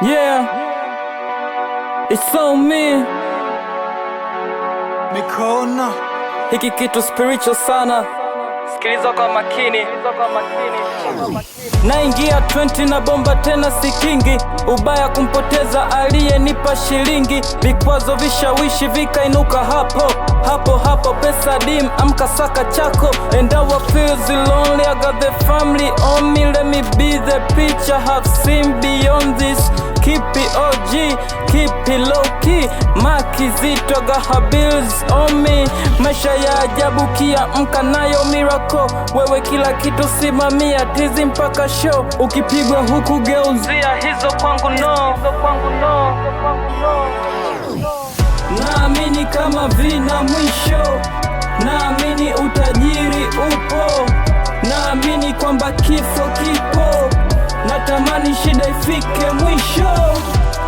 Yeah, it's on me. Mikono Hiki kitu spiritual sana, sikiliza kwa makini. Naingia 20 na bomba tena sikingi, ubaya kumpoteza aliyenipa shilingi. Vikwazo vishawishi vikainuka hapo, pesa dim amka saka chako. And I feel lonely, I got the family on me. Let me be the picture, have seen beyond this. Keep it OG, keep it low key. Maki zito got bills on me. Maisha ya ajabu kia mka nayo miracle. Wewe kila kitu simamia tizi mpaka show. Ukipigwa huku geuzia hizo kwangu no. Naamini kama vina mwisho, naamini utajiri upo, naamini kwamba kifo kipo, natamani shida ifike mwisho.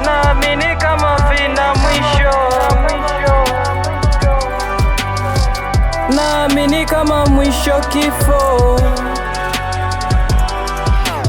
Naamini kama vina mwisho, naamini kama mwisho kifo.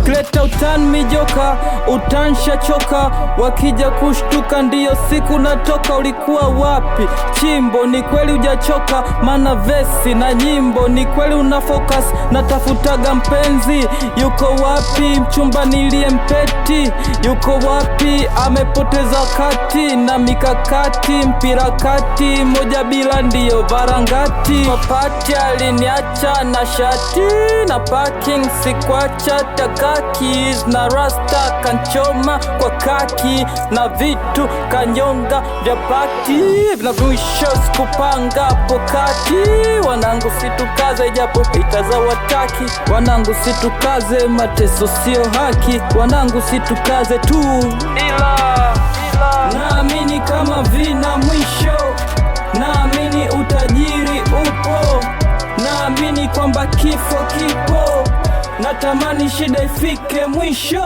Kleta utan mijoka, utansha choka. Wakija kushtuka ndiyo siku natoka. Ulikuwa wapi? Chimbo ni kweli ujachoka, mana vesi na nyimbo ni kweli unafocus. Natafutaga mpenzi, yuko wapi? Mchumba nilie mpeti, yuko wapi? Amepoteza wakati na mikakati. Mpira kati, moja bila ndiyo varangati. Papati aliniacha na shati na parking sikwacha taka. Keys na rasta kanchoma kwa kaki na vitu kanyonga vya pati vinavyoisha sikupanga pokati. Wanangu situkaze ijapo pita za wataki, wanangu situkaze mateso sio haki, wanangu situkaze tu ila naamini kama vina mwisho, naamini utajiri upo, naamini kwamba kifo kipo, natamani shida ifike mwisho.